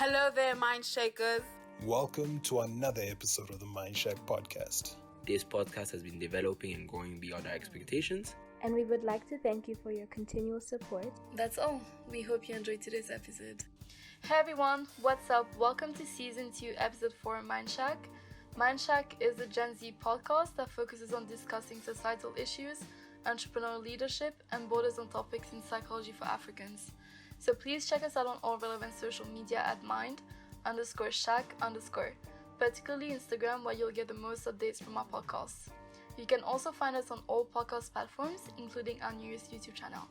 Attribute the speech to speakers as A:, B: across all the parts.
A: Hello there, Mindshakers.
B: Welcome to another episode of the Mindshack podcast.
C: This podcast has been developing and growing beyond our expectations.
D: And we would like to thank you for your continual support.
E: That's all. We hope you enjoyed today's episode. Hey everyone, what's up? Welcome to Season 2, Episode 4 of Mindshack. Mindshack is a Gen Z podcast that focuses on discussing societal issues, entrepreneurial leadership, and borders on topics in psychology for Africans. So please check us out on all relevant social media at mind_shack_, particularly Instagram, where you'll get the most updates from our podcasts. You can also find us on all podcast platforms, including our newest YouTube channel.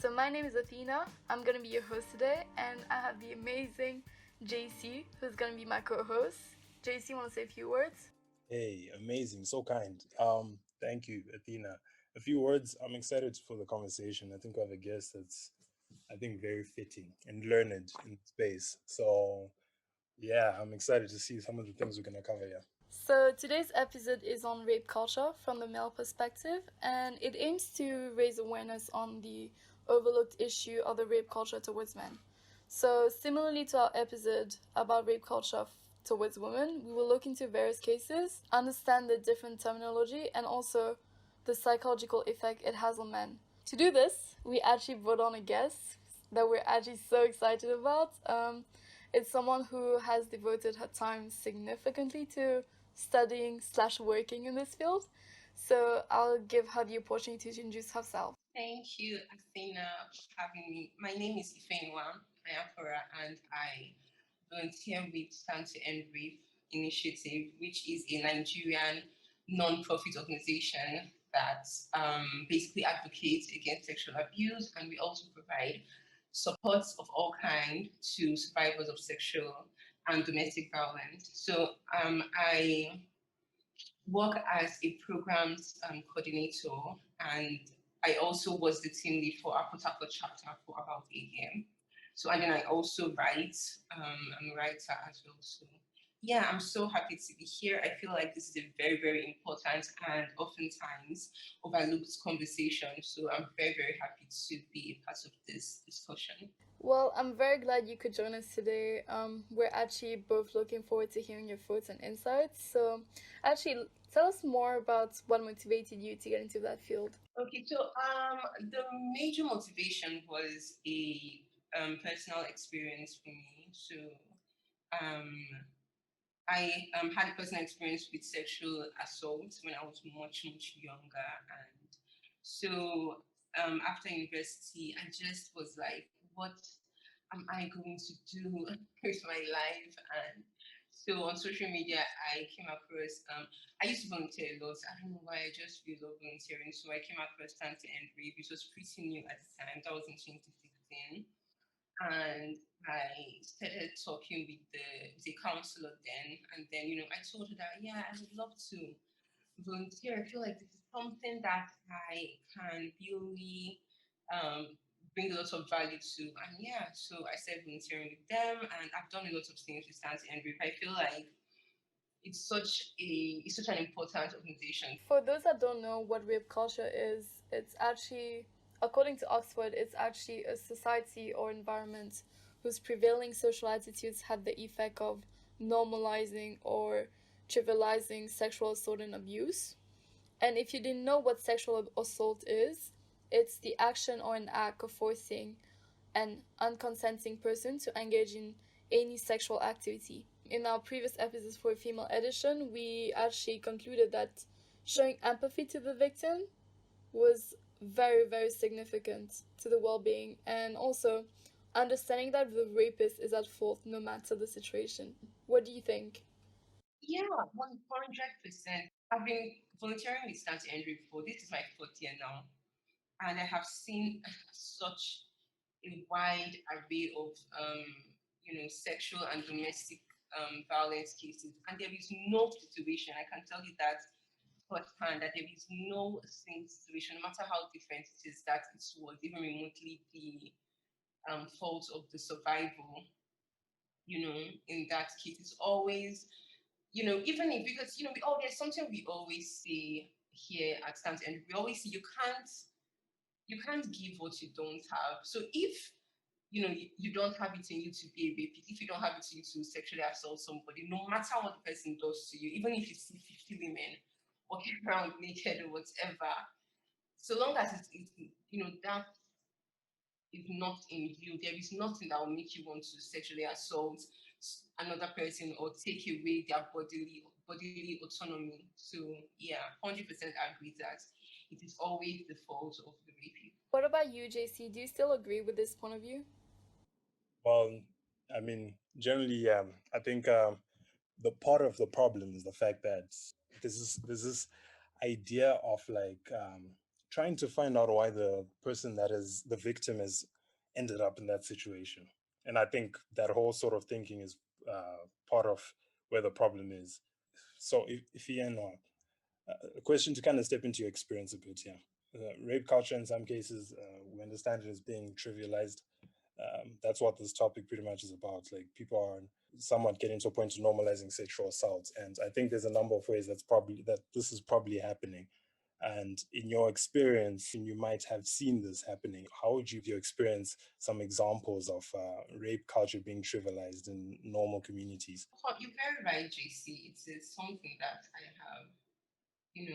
E: So my name is Athena, I'm going to be your host today, and I have the amazing JC, who's going to be my co-host. JC, want to say a few words?
B: Hey, amazing, so kind. Thank you, Athena. A few words. I'm excited for the conversation. I think we have a guest that's, very fitting and learned in space. So, yeah, I'm excited to see some of the things we're going to cover here.
E: So today's episode is on rape culture from the male perspective, and it aims to raise awareness on the overlooked issue of the rape culture towards men. So similarly to our episode about rape culture towards women, we will look into various cases, understand the different terminology, and also the psychological effect it has on men. To do this, we actually brought on a guest that we're actually so excited about. It's someone who has devoted her time significantly to studying/working in this field. So I'll give her the opportunity to introduce herself.
F: Thank you, Athena, for having me. My name is Ifeinwa Ayapora, and I volunteer with Stand to End Rape Initiative, which is a Nigerian non-profit organization that basically advocates against sexual abuse, and we also provide supports of all kinds to survivors of sexual and domestic violence. So I work as a programs coordinator, and I also was the team lead for our Port Harcourt chapter for about a year. So, and then I also write, I'm a writer as well. So yeah, I'm so happy to be here. I feel like this is a very, very important and oftentimes overlooked conversation. So I'm very, very happy to be a part of this discussion.
E: Well, I'm very glad you could join us today. We're actually both looking forward to hearing your thoughts and insights. So actually, tell us more about what motivated you to get into that field.
F: Okay, so the major motivation was a personal experience for me. So I had a personal experience with sexual assault when I was much, much younger. And so after university, I just was like, what am I going to do with my life? And so on social media, I came across, I used to volunteer a lot. I don't know why, I just really love volunteering. So I came across Stand to End Rape, which was pretty new at the time. That was in 2016. And I started talking with the counselor then, and then I told her that I would love to volunteer. I feel like this is something that I can really bring a lot of value to, and so I started volunteering with them, and I've done a lot of things with Stand to End Rape. I feel like it's such an important organization.
E: For those that don't know what rape culture is, it's actually, according to Oxford, it's actually a society or environment whose prevailing social attitudes have the effect of normalizing or trivializing sexual assault and abuse. And if you didn't know what sexual assault is, it's the action or an act of forcing an unconsenting person to engage in any sexual activity. In our previous episodes for a female edition, we actually concluded that showing empathy to the victim was very, very significant to the well-being, and also understanding that the rapist is at fault no matter the situation. What do you think?
F: Yeah, 100%. I've been volunteering with Stand to End Rape before. This is my fourth year now, and I have seen such a wide array of sexual and domestic violence cases, and there is no situation, I can tell you that firsthand, that there is no single situation, no matter how different it is, that it was even remotely the fault of the survival. In that case, it's always, even if, because there's something we always say here at Stanton, and we always say you can't give what you don't have. So if you don't have it in you to be a rapist, if you don't have it in you to sexually assault somebody, no matter what the person does to you, even if you see 50 women walking around naked or whatever, so long as that is not in you, there is nothing that will make you want to sexually assault another person or take away their bodily autonomy. So yeah, 100% agree that it is always the fault of the rapist.
E: What about you, JC? Do you still agree with this point of view?
B: Well, I mean, generally, I think the part of the problem is the fact that there's this idea of like trying to find out why the person that is the victim has ended up in that situation, and I think that whole sort of thinking is part of where the problem is. So if you know, a question to kind of step into your experience a bit, yeah. Rape culture in some cases, we understand it as being trivialized. That's what this topic pretty much is about. Like people are somewhat getting to a point of normalizing sexual assault, and I think there's a number of ways that this is probably happening. And in your experience, you might have seen this happening. How would you experience some examples of rape culture being trivialized in normal communities?
F: Oh, you're very right, JC. It is something that I have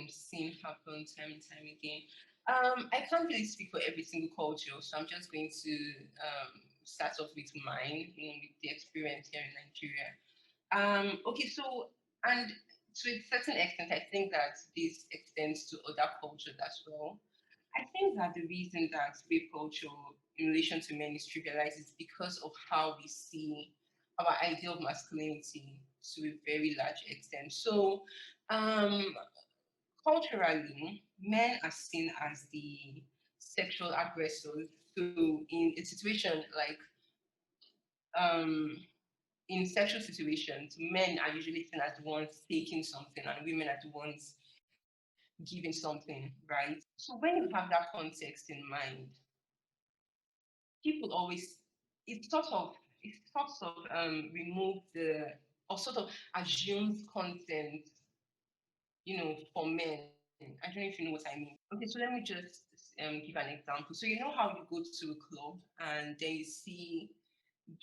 F: seen happen time and time again. I can't really speak for every single culture, so I'm just going to start off with mine, with the experience here in Nigeria. Okay, so, and to a certain extent, I think that this extends to other cultures as well. I think that the reason that rape culture in relation to men is trivialized is because of how we see our idea of masculinity to a very large extent. So, um, culturally, men are seen as the sexual aggressors. So, in a situation like um, in sexual situations, men are usually seen as the ones taking something, and women are the ones giving something, right? So when you have that context in mind, people always it sort of remove the or sort of assumes consent, for men. I don't know if you know what I mean. Okay, so let me just give an example. So you know how you go to a club and then you see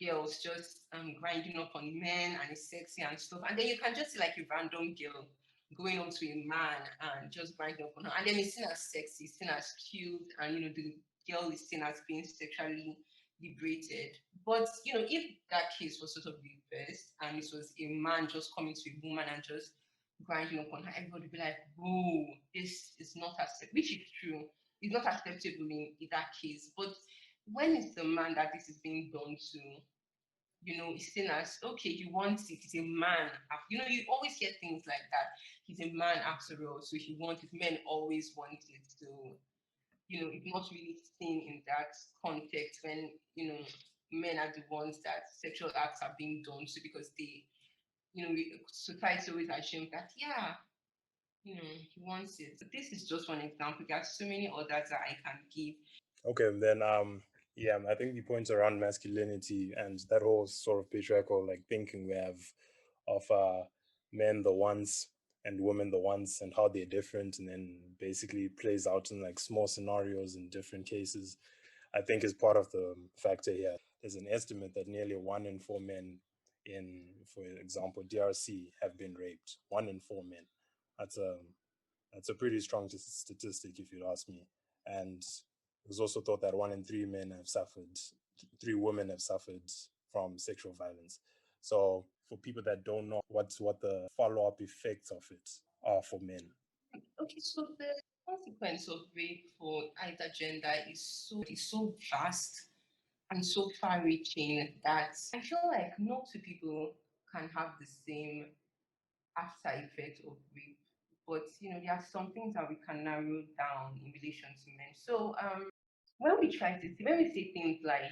F: girls just grinding up on men and it's sexy and stuff. And then you can just see like a random girl going on to a man and just grinding up on her. And then it's seen as sexy, seen as cute, and the girl is seen as being sexually liberated. But if that case was sort of reversed and it was a man just coming to a woman and just grinding up on her, everybody would be like, whoa, this is not acceptable, which is true. It's not acceptable in that case. But when it's the man that this is being done to, it's seen as okay, he wants it. He's a man. You always hear things like that. He's a man after all, so he wants it. Men always want it. So, it's not really seen in that context when, men are the ones that sexual acts are being done to because they, society always assumes that, yeah, he wants it. So this is just one example. There are so many others that I can give.
B: Okay, then yeah, I think the points around masculinity and that whole sort of patriarchal like thinking we have of men the ones and women the ones and how they're different and then basically plays out in like small scenarios in different cases, I think is part of the factor here. There's an estimate that nearly 1 in 4 men in, for example, DRC have been raped. 1 in 4 men. That's a that's a pretty strong statistic, if you'd ask me. And it was also thought that 1 in 3 men have suffered, 3 women have suffered from sexual violence. So for people that don't know what the follow-up effects of it are for men.
F: Okay, so the consequence of rape for either gender is so vast and so far-reaching that I feel like no two people can have the same after effect of rape. But there are some things that we can narrow down in relation to men. So when we say things like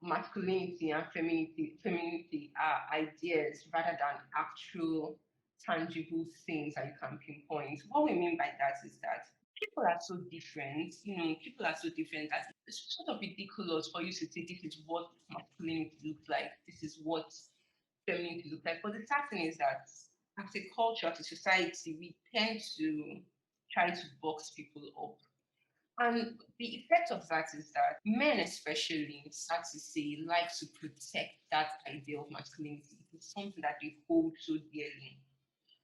F: masculinity and femininity are ideas rather than actual tangible things that you can pinpoint. What we mean by that is that people are so different, people are so different that it's sort of ridiculous for you to say this is what masculinity looks like, this is what femininity looks like. But the sad thing is that as a culture, as a society, we tend to try to box people up And the effect of that is that men, especially, start to say, like to protect that idea of masculinity. It's something that they hold so dearly.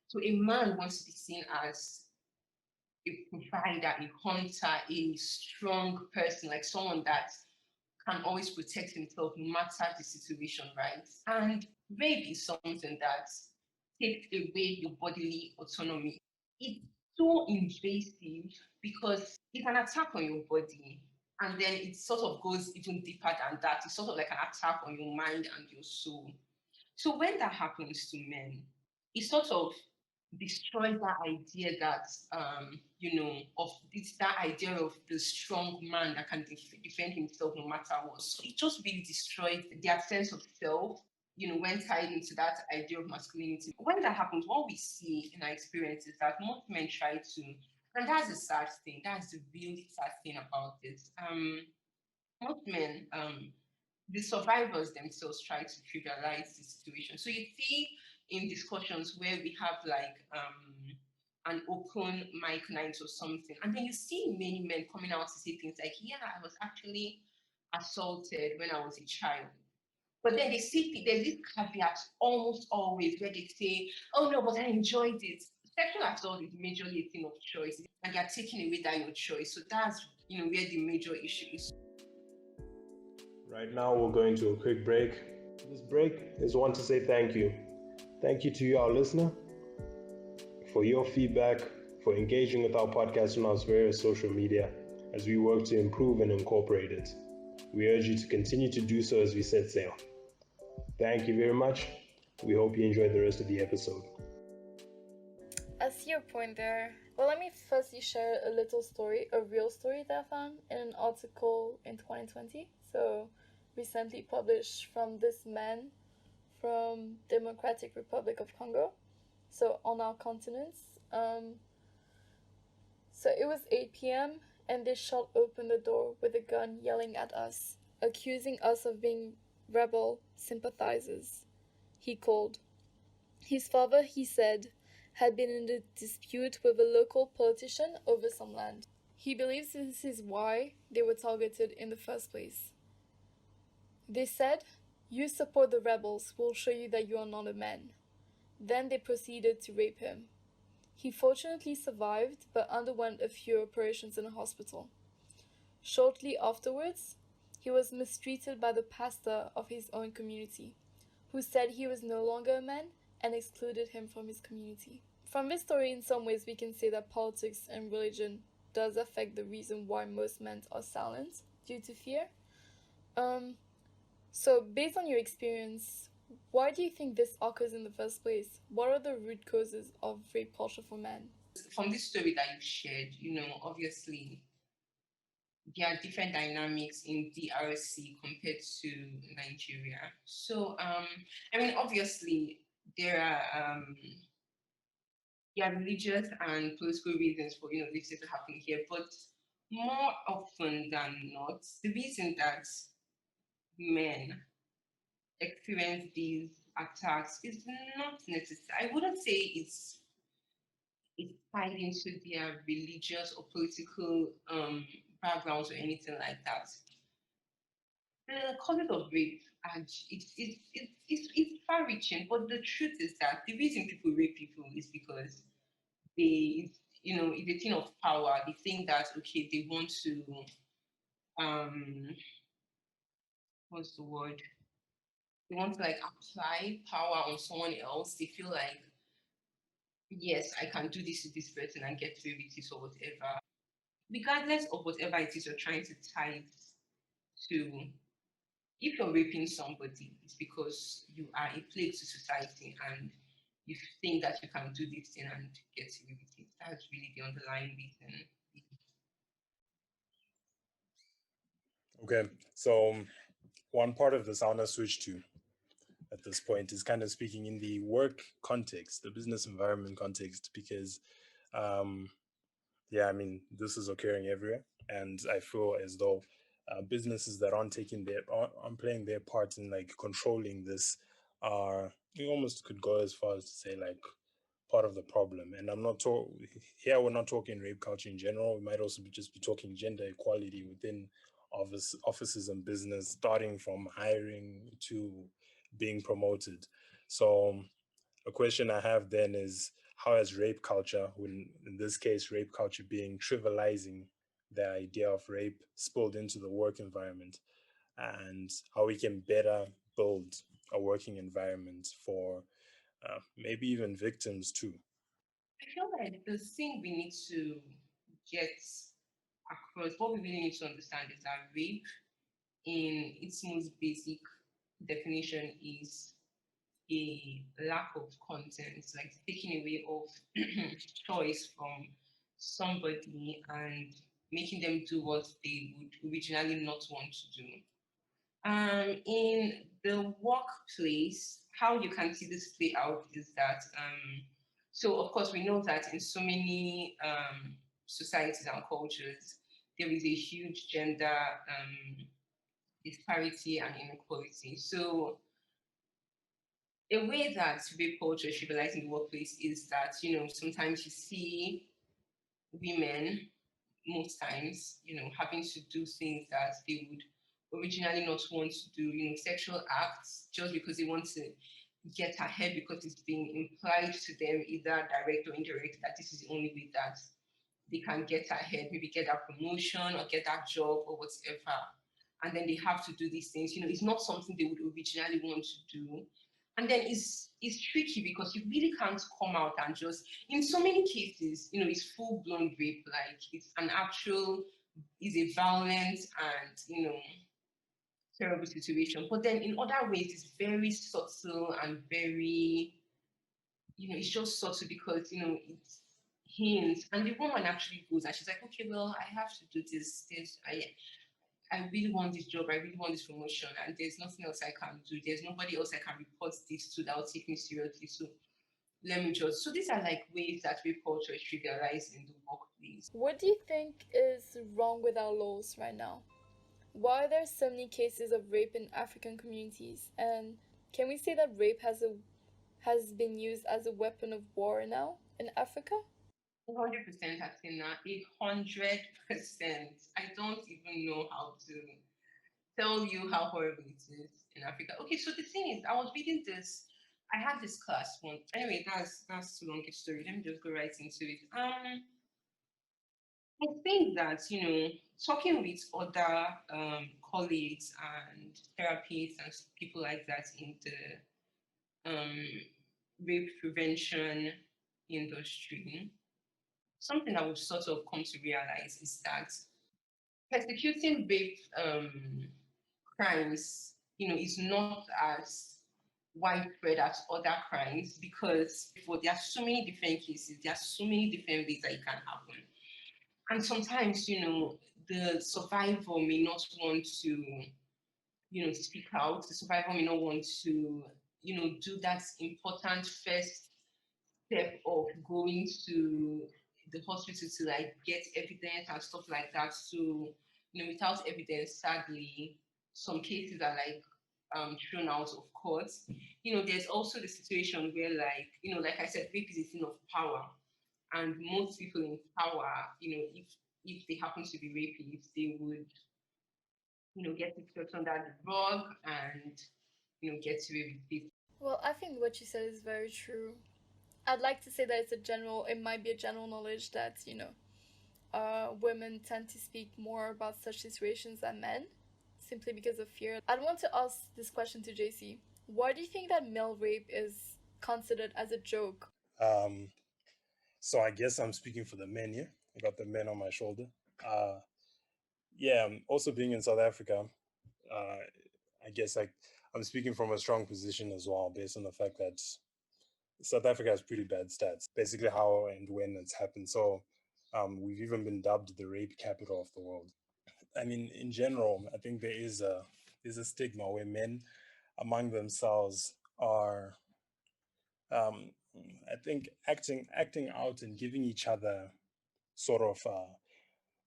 F: So a man wants to be seen as a provider, a hunter, a strong person, like someone that can always protect himself no matter the situation, right? And rape is something that takes away your bodily autonomy. It's so invasive because it's an attack on your body. And then it sort of goes even deeper than that. It's sort of like an attack on your mind and your soul. So when that happens to men, it sort of destroys that idea that of this that idea of the strong man that can defend himself no matter what. So it just really destroys their sense of self, when tied into that idea of masculinity. When that happens, what we see in our experience is that most men try to, and that's the sad thing, that's the really sad thing about it. Most men, the survivors themselves try to trivialize the situation. So you see in discussions where we have like an open mic night or something, and then you see many men coming out to say things like, "Yeah, I was actually assaulted when I was a child." But then they see there's this caveat almost always where they say, "Oh no, but I enjoyed it." Sexual assault is majorly a thing of choice, and they're taking away that your choice. So that's where the major issue is.
B: Right now, we're going to a quick break. This break is one to say thank you. Thank you to you, our listener, for your feedback, for engaging with our podcast on our various social media as we work to improve and incorporate it. We urge you to continue to do so as we set sail. Thank you very much. We hope you enjoyed the rest of the episode.
E: I see your point there. Well, let me firstly share a little story, a real story that I found in an article in 2020. So, recently published from this man from Democratic Republic of Congo. So, on our continents. So, it was 8 p.m. and they shot open the door with a gun, yelling at us, accusing us of being rebel sympathizers. He called. His father, he said, had been in a dispute with a local politician over some land. He believes this is why they were targeted in the first place. They said, "You support the rebels, we'll show you that you are not a man." Then they proceeded to rape him. He fortunately survived, but underwent a few operations in a hospital. Shortly afterwards, he was mistreated by the pastor of his own community, who said he was no longer a man and excluded him from his community. From this story, in some ways, we can say that politics and religion does affect the reason why most men are silent due to fear. So, based on your experience, why do you think this occurs in the first place? What are the root causes of rape culture for men?
F: From this story that you've shared, obviously there are different dynamics in DRC compared to Nigeria. So, obviously there are religious and political reasons for this to happen here, but more often than not, the reason that men experience these attacks is not necessary. I wouldn't say it's tied into their religious or political backgrounds or anything like that. The causes of rape are it's far reaching, but the truth is that the reason people rape people is because it's a thing of power. They think that okay, they want to um what's the word? They want to like apply power on someone else. They feel like yes, I can do this to this person and get away with it or whatever. Regardless of whatever it is you're trying to tie it to, if you're raping somebody, it's because you are a plague to society and you think that you can do this thing and get away with it. That's really the underlying reason.
B: Okay, so one part of this I want to switch to at this point is kind of speaking in the work context, the business environment context, because this is occurring everywhere, and I feel as though businesses that aren't playing their part in like controlling this are, you almost could go as far as to say like part of the problem. And I'm not here. We're not talking rape culture in general. We might also just be talking gender equality within offices and business, starting from hiring to being promoted. So a question I have then is, how has rape culture, when in this case rape culture being trivializing the idea of rape, spilled into the work environment, and how we can better build a working environment for maybe even victims too.
F: I feel like the thing we need to get across, what we really need to understand is that rape, in its most basic definition, is a lack of consent, like taking away of choice from somebody and making them do what they would originally not want to do. In the workplace, how you can see this play out is that, so of course, we know that in so many societies and cultures, there is a huge gender disparity and inequality. So, a way that rape culture is trivialized in the workplace is that, sometimes you see women, most times, having to do things that they would originally not want to do, sexual acts, just because they want to get ahead, because it's being implied to them, either direct or indirect, that this is the only way that they can get ahead, maybe get that promotion or get that job or whatever. And then they have to do these things. It's not something they would originally want to do. And then it's tricky because you really can't come out and just, in so many cases, it's full blown rape, like it's an actual, is a violent and terrible situation. But then in other ways, it's very subtle and very, it's just subtle because it's hints, and the woman actually goes and she's like, okay, well, I have to do this. I really want this job. I really want this promotion, and there's nothing else I can do. There's nobody else I can report this to that will take me seriously. So let me just. So these are like ways that rape culture is trivialized in the workplace.
E: What do you think is wrong with our laws right now? Why are there so many cases of rape in African communities? And can we say that rape has been used as a weapon of war now in Africa?
F: 100%, Athena. 100%. I don't even know how to tell you how horrible it is in Africa. Okay, so the thing is, I was reading this. I had this class once. Anyway, that's too long a story. Let me just go right into it. I think that talking with other colleagues and therapists and people like that in the rape prevention industry, something that we've sort of come to realize is that persecuting rape crimes, is not as widespread as other crimes, because there are so many different cases, there are so many different ways that it can happen. And sometimes, the survivor may not want to, speak out. The survivor may not want to, do that important first step of going to the hospital to like get evidence and stuff like that. So, without evidence, sadly, some cases are like thrown out of court. There's also the situation where, like, like I said, rape is a thing of power. And most people in power, if they happen to be rapists, they would, get it swept under the rug and, get away with it.
E: Well, I think what you said is very true. I'd like to say that it might be a general knowledge that, women tend to speak more about such situations than men, simply because of fear. I'd want to ask this question to JC. Why do you think that male rape is considered as a joke?
B: Um, so I guess I'm speaking for the men here. I got the men on my shoulder. Uh, yeah, also being in South Africa, uh, I guess I'm speaking from a strong position as well, based on the fact that South Africa has pretty bad stats, basically how and when it's happened. So we've even been dubbed the rape capital of the world. I mean, in general, I think there's a stigma where men among themselves are, um, I think, acting out and giving each other sort of.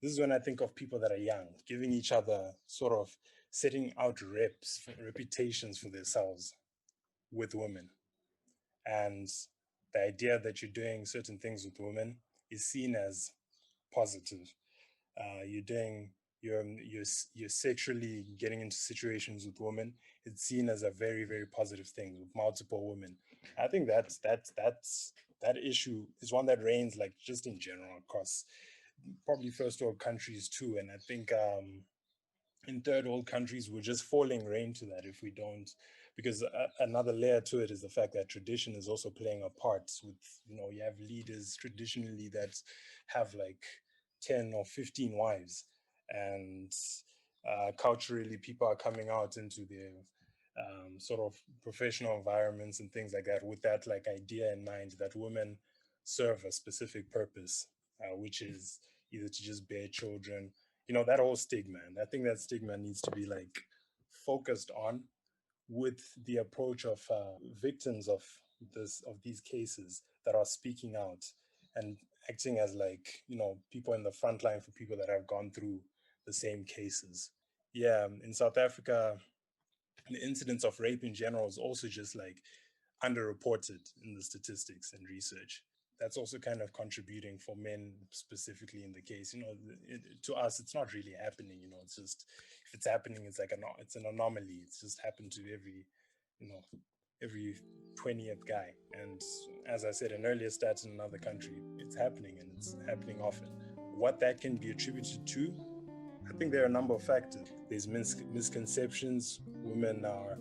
B: This is when I think of people that are young, giving each other sort of setting out reputations for themselves with women, and the idea that you're doing certain things with women is seen as positive. You're sexually getting into situations with women. It's seen as a very, very positive thing with multiple women. I think that issue is one that reigns like just in general across probably first world countries too. And I think in third world countries we're just falling rain to that if we don't, because another layer to it is the fact that tradition is also playing a part with, you have leaders traditionally that have like 10 or 15 wives, and culturally people are coming out into their sort of professional environments and things like that with that like idea in mind that women serve a specific purpose, which is either to just bear children, that whole stigma. And I think that stigma needs to be like focused on with the approach of victims of these cases that are speaking out and acting as like people in the front line for people that have gone through the same cases. Yeah, in South Africa the incidence of rape in general is also just like underreported in the statistics and research. That's also kind of contributing for men specifically in the case. To us, it's not really happening. It's just, if it's happening, it's like it's an anomaly. It's just happened to you know, every 20th guy. And as I said, an earlier stats in another country, it's happening and it's happening often. What that can be attributed to, I think there are a number of factors. There's misconceptions. Women are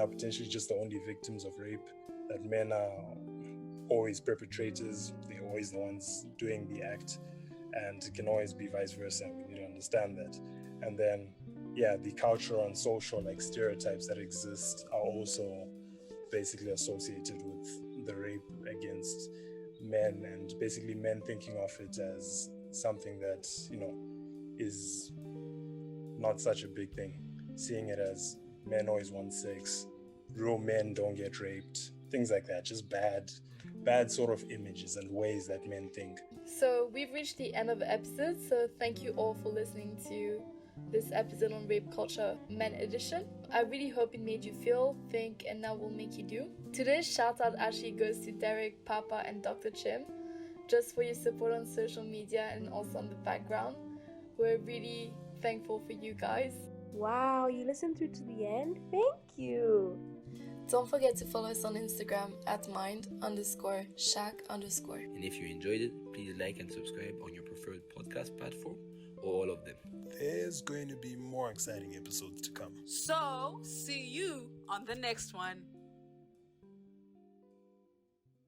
B: potentially just the only victims of rape. That men are always perpetrators. They're always the ones doing the act, and it can always be vice versa. We need to understand that. And then, yeah, the cultural and social like stereotypes that exist are also basically associated with the rape against men, and basically men thinking of it as something that is not such a big thing, seeing it as men always want sex, real men don't get raped, things like that. Just bad sort of images and ways that men think.
E: So we've reached the end of the episode, so thank you all for listening to this episode on Rape Culture Men Edition. I really hope it made you feel, think, and now will make you do. Today's shout out actually goes to Derek, Papa, and Dr. Chim, just for your support on social media and also on the background. We're really thankful for you guys.
D: Wow, you listened through to the end? Thank you.
E: Don't forget to follow us on Instagram at mind_shack_.
C: And if you enjoyed it, please like and subscribe on your preferred podcast platform or all of them.
B: There's going to be more exciting episodes to come.
A: So, see you on the next one.